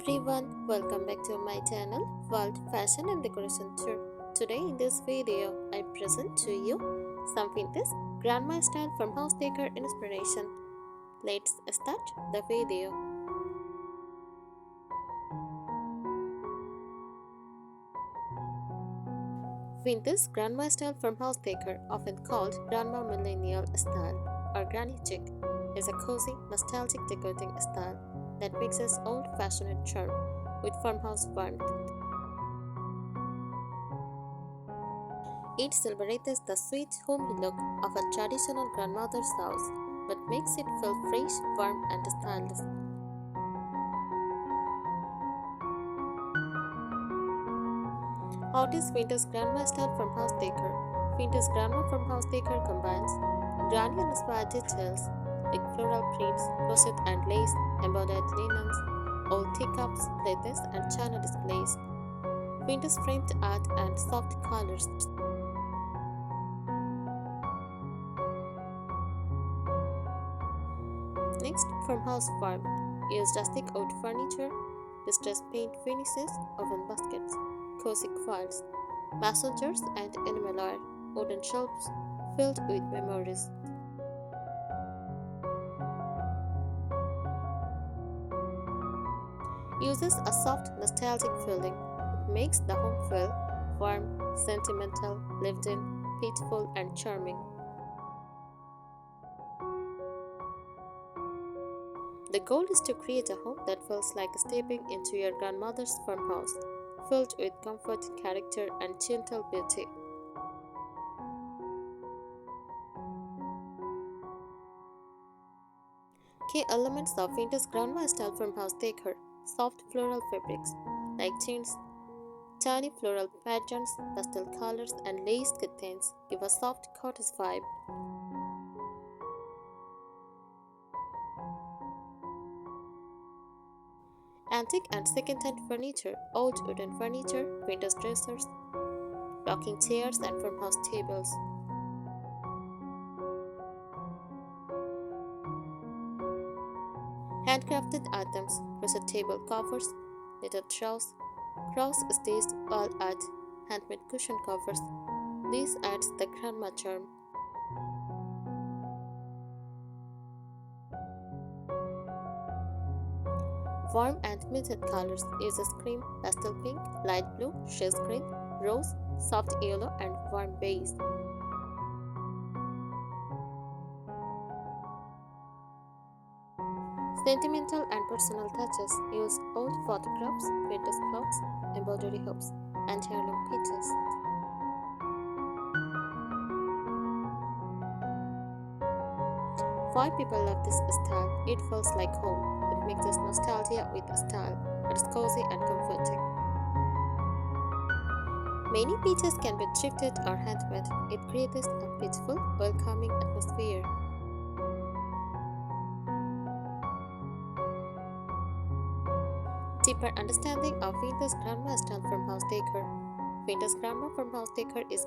everyone, welcome back to my channel World Fashion and Decoration Tour. Today in this video, I present to you some vintage grandma style farmhouse decor inspiration. Let's start the video. Vintage grandma style farmhouse decor, often called grandma millennial style or granny chic, is a cozy, nostalgic decorating style that mixes old-fashioned charm with farmhouse warmth. It celebrates the sweet, homey look of a traditional grandmother's house, but makes it feel fresh, warm, and stylish. How is vintage grandma style farmhouse decor? Vintage grandma farmhouse decor combines granny-inspired details like floral prints, crochet and lace, embroidered linens, old teacups, plates, and china displays, vintage framed art, and soft colors. Next, farmhouse farm. Use rustic wood furniture, distressed paint finishes, oven baskets, cozy quilts, mason jars, and enamel ware, wooden shelves filled with memories. Uses a soft, nostalgic feeling. It makes the home feel warm, sentimental, lived in, peaceful, and charming. The goal is to create a home that feels like stepping into your grandmother's farmhouse, filled with comfort, character, and gentle beauty. Key elements of vintage grandma style farmhouse decor: soft floral fabrics like chintz, tiny floral patterns, pastel colors, and lace curtains give a soft cottage vibe. Antique and second-hand furniture, old wooden furniture, vintage dressers, rocking chairs, and farmhouse tables. Handcrafted items, crochet table covers, knitted shawls, cross-stitched wall art, handmade cushion covers. This adds the grandma charm. Warm and muted colors uses cream, pastel pink, light blue, shades green, rose, soft yellow, and warm beige. Sentimental and personal touches use old photographs, vintage clocks, embroidery hoops, and heirloom pieces. Why people love this style? It feels like home. It mixes nostalgia with style. It's cozy and comforting. Many pieces can be thrifted or handmade. It creates a peaceful, welcoming atmosphere. Deeper understanding of vintage grandma style farmhouse decor. Vintage grandma farmhouse decor is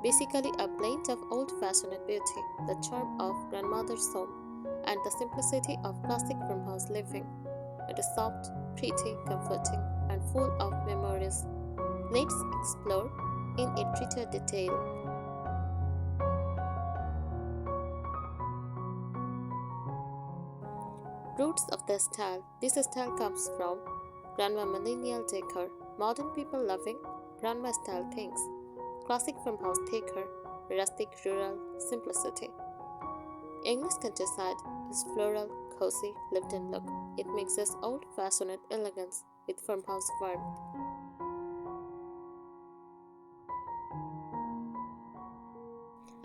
basically a blend of old-fashioned beauty, the charm of grandmother's home, and the simplicity of classic farmhouse living. It is soft, pretty, comforting, and full of memories. Let's explore in greater detail. Roots of the style. This style comes from grandma millennial decor, modern people loving grandma style things, classic farmhouse decor, rustic rural simplicity. English countryside is floral, cozy, lived-in look. It mixes old-fashioned elegance with farmhouse warmth.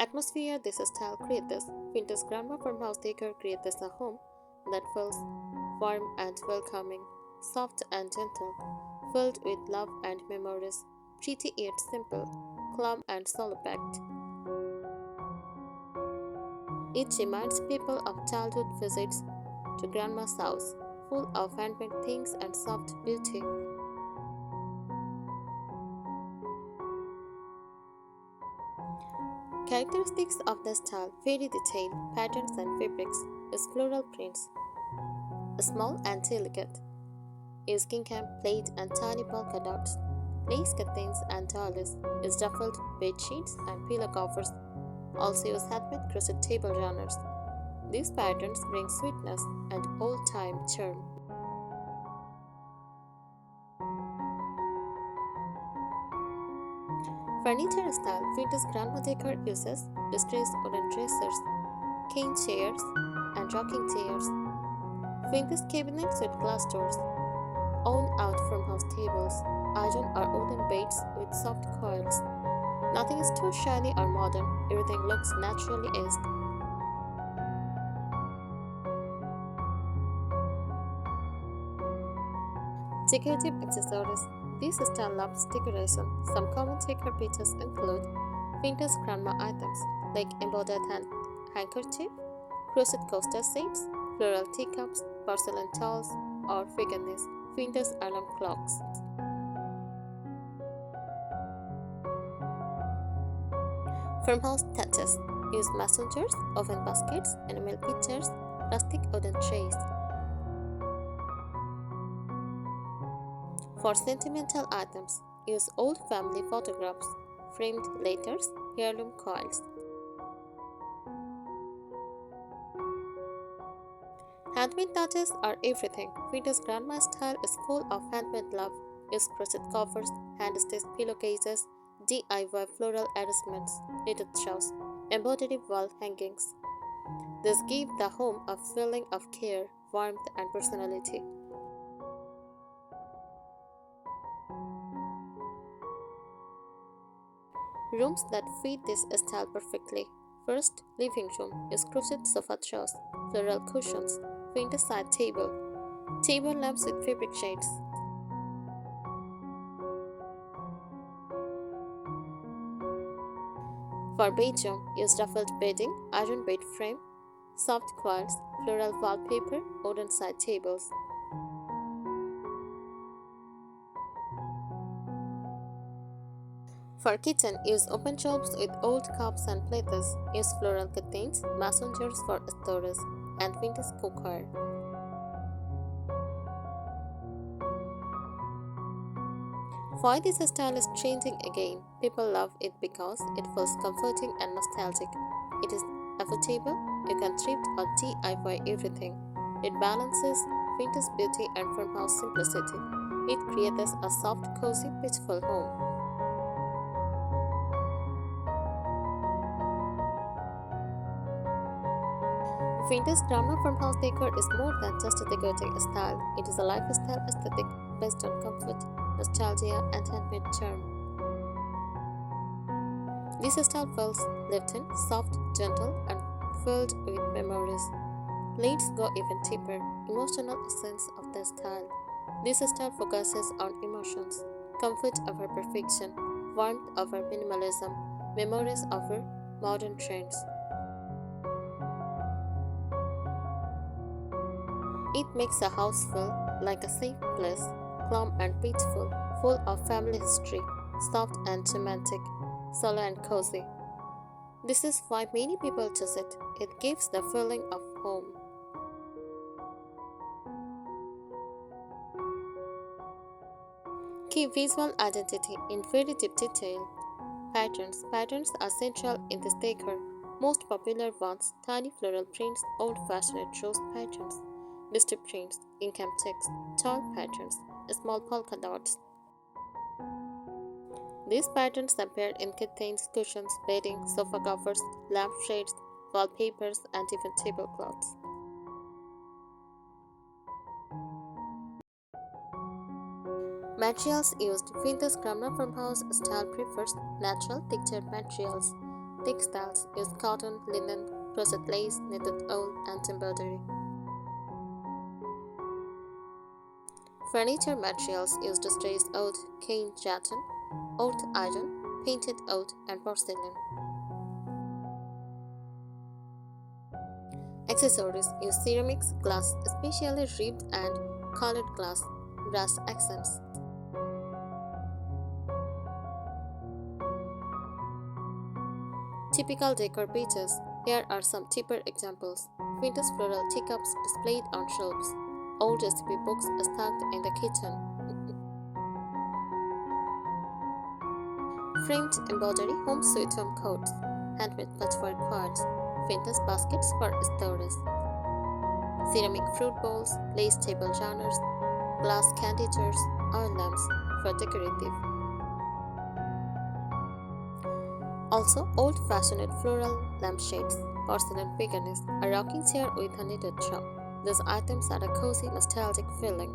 Atmosphere. This style creates vintage grandma farmhouse decor creates a home that feels warm and welcoming, soft and gentle, filled with love and memories, pretty yet simple, calm and soul-packed. It reminds people of childhood visits to grandma's house, full of handmade things and soft beauty. Characteristics of the style: very detailed patterns and fabrics, is floral prints, small and delicate, use gingham, plaid, and tiny polka dots. Lace curtains and doilies use ruffled bed sheets and pillow covers. Also use handmade crochet table runners. These patterns bring sweetness and old-time charm. Furniture style vintage grandma decor uses distressed wooden dressers, cane chairs, and rocking chairs. Vintage cabinets with glass doors, own out farmhouse tables, iron or wooden beds with soft coils. Nothing is too shiny or modern, everything looks naturally aged. Decorative accessories. This style loves decoration. Some common decor pieces include vintage grandma items like embroidered handkerchief, crochet coaster sets, floral teacups, porcelain towels, or veganese vintage alarm clocks. Farmhouse touches use messengers, oven baskets, enamel pitchers, rustic wooden trays. For sentimental items, use old family photographs, framed letters, heirloom coils. Handmade touches are everything. Vintage grandma style is full of handmade love. Use crochet covers, hand-stitched pillowcases, DIY floral arrangements, knitted shawls, embroidery wall hangings. This give the home a feeling of care, warmth, and personality. Rooms that fit this style perfectly. First, living room is crochet sofa chairs, floral cushions, vintage side table lamps with fabric shades. For bedroom, use ruffled bedding, iron bed frame, soft quilts, floral wallpaper, wooden side tables. For kitchen, use open shelves with old cups and plates. Use floral curtains, messengers for storage, and vintage cookware. Why this style is changing again? People love it because it feels comforting and nostalgic. It is affordable, you can thrift or DIY everything. It balances vintage beauty and farmhouse simplicity. It creates a soft, cozy, peaceful home. Vintage grandma farmhouse decor is more than just a decorating style. It is a lifestyle aesthetic based on comfort, nostalgia, and handmade charm. This style feels lived in, soft, gentle, and filled with memories. Let's go even deeper. Emotional essence of the style. This style focuses on emotions, comfort over perfection, warmth over minimalism, memories over modern trends. It makes a house feel like a safe place, calm and peaceful, full of family history, soft and romantic, solo and cozy. This is why many people choose it. It gives the feeling of home. Key visual identity in very deep detail. Patterns. Patterns are central in this decor. Most popular ones, tiny floral prints, old-fashioned rose patterns, district prints, gingham checks, tall patterns, small polka dots. These patterns appear in curtains, cushions, bedding, sofa covers, lampshades, wallpapers, and even tablecloths. Materials used. Vintage grandma farmhouse style prefers natural textured materials. Textiles use cotton, linen, crochet lace, knitted wool, and embroidery. Furniture materials used distressed oak, cane rattan, old iron, painted oak, and porcelain. Accessories use ceramics, glass, especially ribbed and colored glass, brass accents. Typical decor pieces. Here are some cheaper examples. Vintage floral teacups displayed on shelves. Old recipe books stacked in the kitchen. Framed embroidery home sweet home coats. Handmade patchwork cards. Vintage baskets for storage. Ceramic fruit bowls, lace table genres, glass candy jars, oil lamps for decorative. Also, old-fashioned floral lampshades, porcelain piggies, a rocking chair with a knitted drum. These items add a cozy, nostalgic feeling.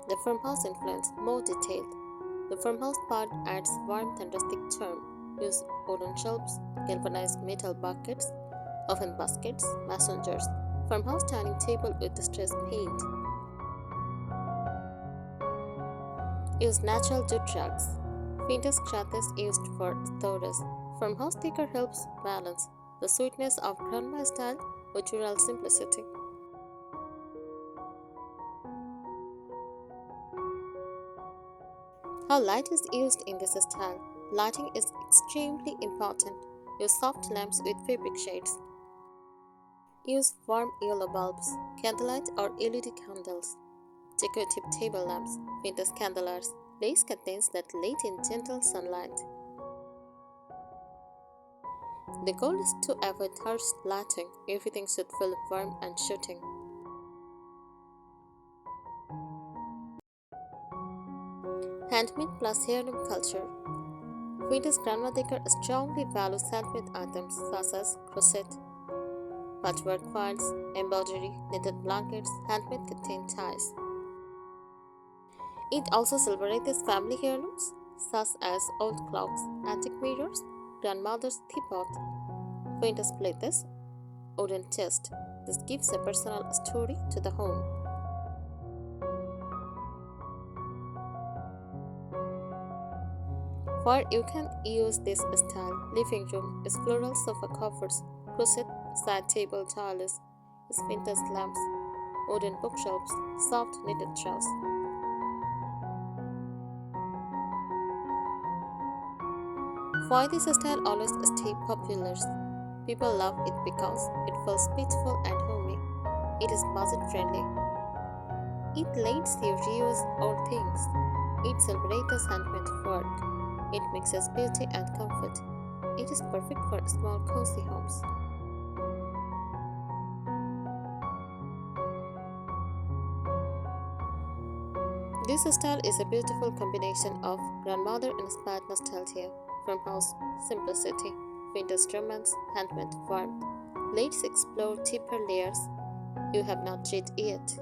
The farmhouse influence more detailed. The farmhouse part adds warmth and rustic charm. Use wooden shelves, galvanized metal buckets, oven baskets, mason jars. Farmhouse dining table with distressed paint. Use natural jute rugs. Vintage cloth is used for storage. Farmhouse decor helps balance the sweetness of grandma style with rural simplicity. How light is used in this style? Lighting is extremely important. Use soft lamps with fabric shades. Use warm yellow bulbs, candlelight or LED candles. Decorative table lamps, vintage candelabras, lace curtains that let in gentle sunlight. The goal is to avoid harsh lighting. Everything should feel warm and shooting. Handmade plus heirloom culture. Vintage grandma decor strongly values handmade items such as crochet, patchwork quilts, embroidery, knitted blankets, handmade curtain ties. It also celebrates family heirlooms such as old clocks, antique mirrors, grandmother's teapot, vintage plates, wooden chest. This gives a personal story to the home. For you can use this style, living room is floral sofa covers, crochet side table tiles, is vintage lamps, wooden bookshelves, soft knitted drawers. Why this style always stay popular? People love it because it feels peaceful and homey. It is budget friendly. It lets you reuse old things. It celebrates handmade work. It mixes beauty and comfort. It is perfect for small cozy homes. This style is a beautiful combination of grandmother-inspired nostalgia, farmhouse simplicity, vintage romance, handmade warmth. Let's explore deeper layers you have not read yet.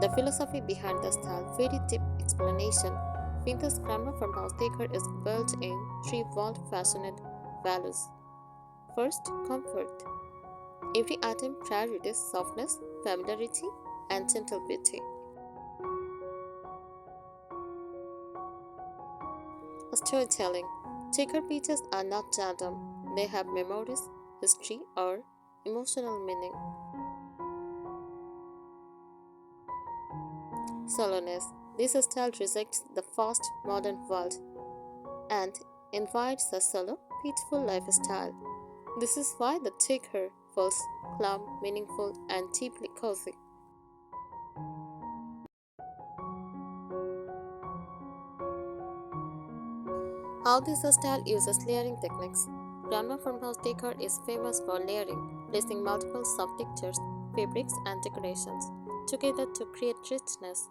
The philosophy behind the style, very deep explanation. Vintage grandma farmhouse decor is built in three old-fashioned values. First, comfort. Every item prioritizes softness, familiarity, and gentle beauty. Storytelling. Decor pieces are not random. They have memories, history, or emotional meaning. Solowness. This style rejects the fast modern world and invites a solo, peaceful lifestyle. This is why the decor feels calm, meaningful, and deeply cozy. How this style uses layering techniques. Grandma farmhouse decor is famous for layering, placing multiple soft textures, fabrics, and decorations together to create richness.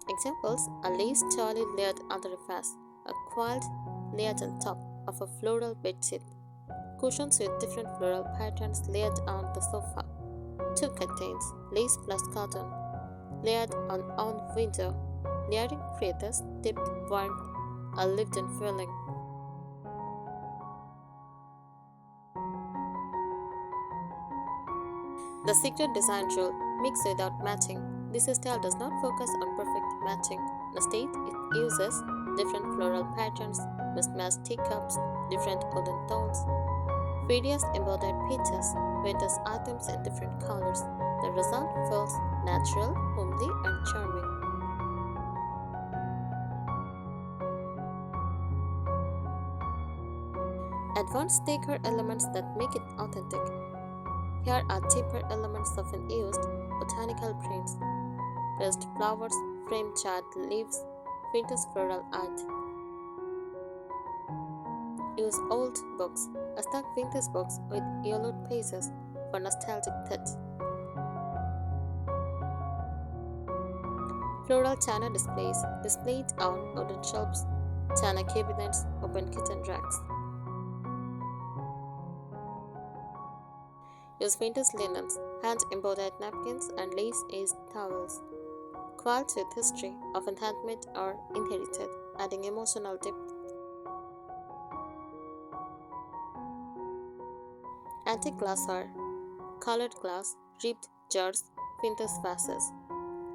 Examples: a lace towel layered under a vase, a quilt layered on top of a floral bedsheet, cushions with different floral patterns layered on the sofa, two curtains, lace plus cotton, layered on window. Layering creates deep warmth, a lived-in feeling. The secret design rule: mix without matching. This style does not focus on perfect matching. Instead, it uses different floral patterns, mismatched teacups, different wooden tones, various embroidered pieces, vintage items in different colors. The result feels natural, homely, and charming. Advanced decor elements that make it authentic. Here are deeper elements often used: botanical prints, pressed flowers, framed charred leaves, vintage floral art. Use old books, a stuck vintage box with yellowed pages for nostalgic touch. Floral china displays displayed on wooden shelves, china cabinets, open kitchen racks. Use vintage linens, hand-embroidered napkins, and lace-edged towels. Quilts with history, often handmade or inherited, adding emotional depth. Antique glassware, colored glass, ribbed jars, vintage vases.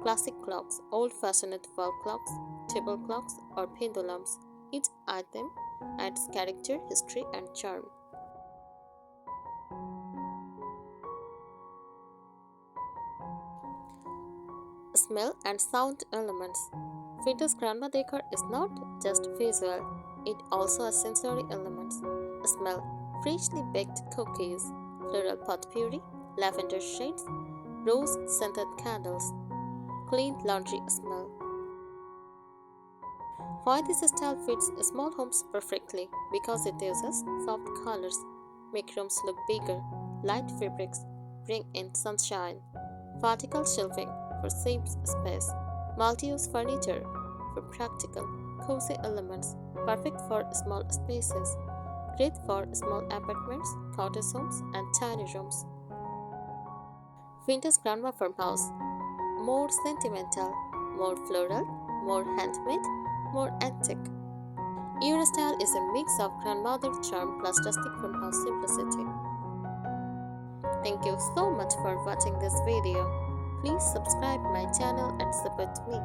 Classic clocks, old-fashioned wall clocks, table clocks, or pendulums. Each item adds character, history, and charm. Smell and sound elements. Vintage grandma decor is not just visual, it also has sensory elements. Smell: freshly baked cookies, floral potpourri, lavender shades, rose scented candles, clean laundry smell. Why this style fits small homes perfectly? Because it uses soft colors, make rooms look bigger, light fabrics, bring in sunshine, vertical shelving for safe space, multi-use furniture for practical, cozy elements, perfect for small spaces, great for small apartments, cottage homes, and tiny rooms. Vintage grandma farmhouse, more sentimental, more floral, more handmade, more antique. Your style is a mix of grandmother charm plus rustic farmhouse simplicity. Thank you so much for watching this video. Please subscribe my channel and support me.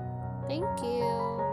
Thank you.